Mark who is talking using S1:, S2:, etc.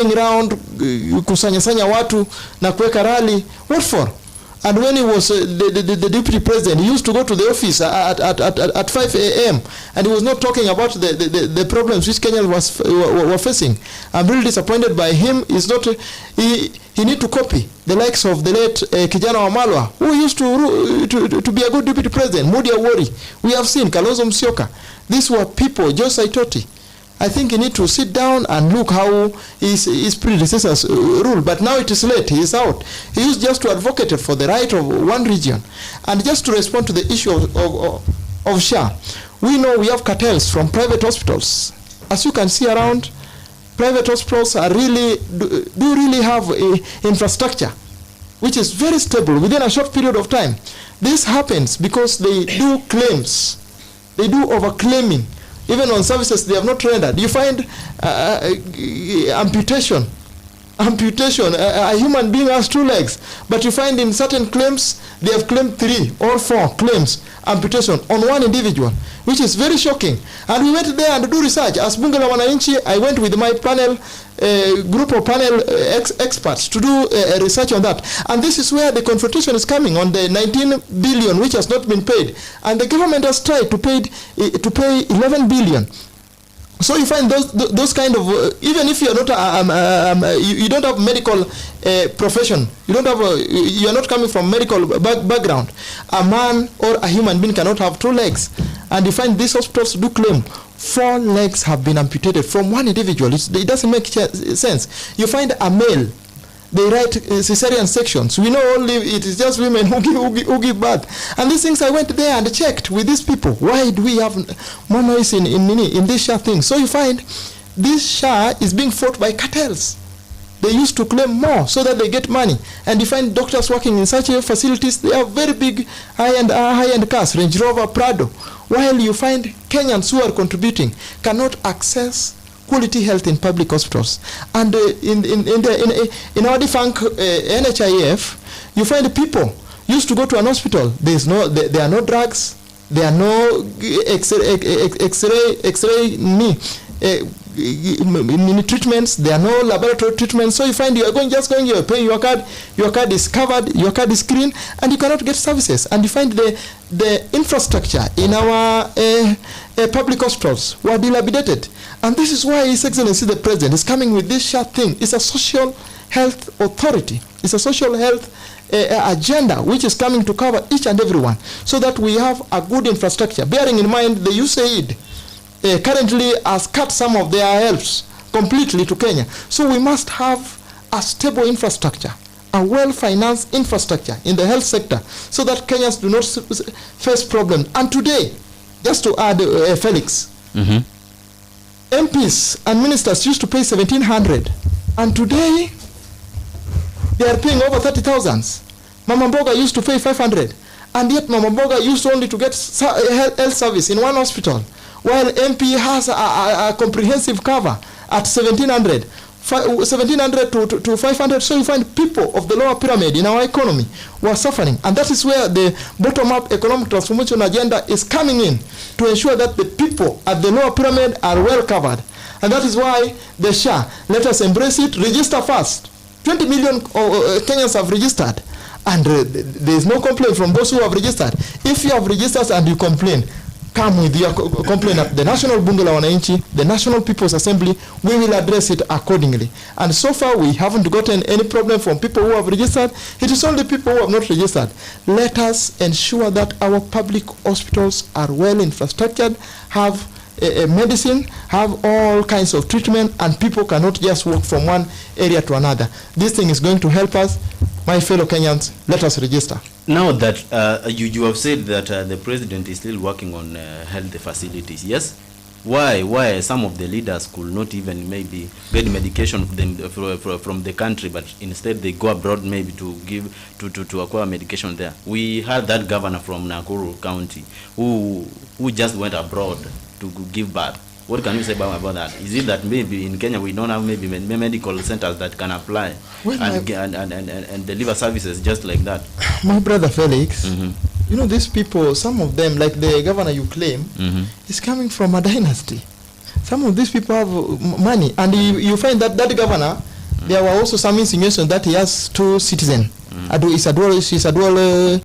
S1: around kusanya watu na kuweka rally. What for? And when he was the deputy president, he used to go to the office at 5 a.m. and he was not talking about the problems which Kenyans were facing. I'm really disappointed by him. He's not. He need to copy the likes of the late Kijana Wamalwa, who used to be a good deputy president. Mudi Awori, we have seen Kalonzo Musyoka. These were people. Joe Saitoti. I think he need to sit down and look how his predecessors ruled. But now it is late. He is out. He used just to advocate for the right of one region. And just to respond to the issue of S.H.A, we know we have cartels from private hospitals. As you can see around, private hospitals are do really have a infrastructure which is very stable within a short period of time. This happens because they do claims. They do overclaiming. Even on services they have not rendered. You find amputation. A human being has 2 legs, but you find in certain claims they have claimed 3 or 4 claims amputation on one individual, which is very shocking. And we went there and do research. As Bunge la Wananchi, I went with my panel, group of panel experts to do research on that. And this is where the confrontation is coming on the 19 billion which has not been paid. And the government has tried to pay 11 billion. So you find those kind of even if you are not you don't have medical profession, you are not coming from medical background, a man or a human being cannot have 2 legs. And you find these hospitals do claim 4 legs have been amputated from one individual. It doesn't make sense. You find a male, they write cesarean sections. We know only it is just women who give birth. And these things, I went there and checked with these people. Why do we have more noise in this S.H.A thing? So you find this S.H.A is being fought by cartels. They used to claim more so that they get money. And you find doctors working in such facilities, they have very big high-end cars, Range Rover, Prado. While you find Kenyans who are contributing cannot access quality health in public hospitals. And in our defunct NHIF, you find people used to go to an hospital. There are no drugs, there are no X-ray treatments, there are no laboratory treatments. So you find you are just going, you are paying your card is covered, your card is green, and you cannot get services. And you find the infrastructure in our public hospitals were dilapidated. And this is why His Excellency the President is coming with this S.H.A thing. It's a social health authority. It's a social health agenda which is coming to cover each and every one, so that we have a good infrastructure. Bearing in mind the USAID currently has cut some of their helps completely to Kenya. So we must have a stable infrastructure, a well-financed infrastructure in the health sector, so that Kenyans do not face problems. And today, just to add, Felix, MPs and ministers used to pay 1,700, and today they are paying over 30,000. Mama Mboga used to pay 500, and yet Mama Mboga used only to get health service in one hospital, while MP has a comprehensive cover at 1,700. 1,700 to 500. So you find people of the lower pyramid in our economy were suffering, and that is where the bottom-up economic transformation agenda is coming in, to ensure that the people at the lower pyramid are well covered. And that is why the S.H.A, let us embrace it, register first. 20 million Kenyans have registered, and there is no complaint from those who have registered. If you have registered and you complain, come with your complaint at the National Bunge la Wananchi, the National People's Assembly. We will address it accordingly. And so far, we haven't gotten any problem from people who have registered. It is only people who have not registered. Let us ensure that our public hospitals are well infrastructured, have medicine, have all kinds of treatment, and people cannot just walk from one area to another. This thing is going to help us. My fellow Kenyans, let us register.
S2: Now that you have said that the president is still working on health facilities, yes? Why some of the leaders could not even maybe get medication from the country, but instead they go abroad maybe to acquire medication there? We had that governor from Nakuru County who just went abroad to give birth. What can you say about that? Is it that maybe in Kenya we don't have maybe medical centers that can apply and deliver services just like that?
S1: My brother Felix, you know, these people, some of them, like the governor you claim, is coming from a dynasty. Some of these people have money, and you find that governor There were also some insinuations that he has two citizens. He's a dual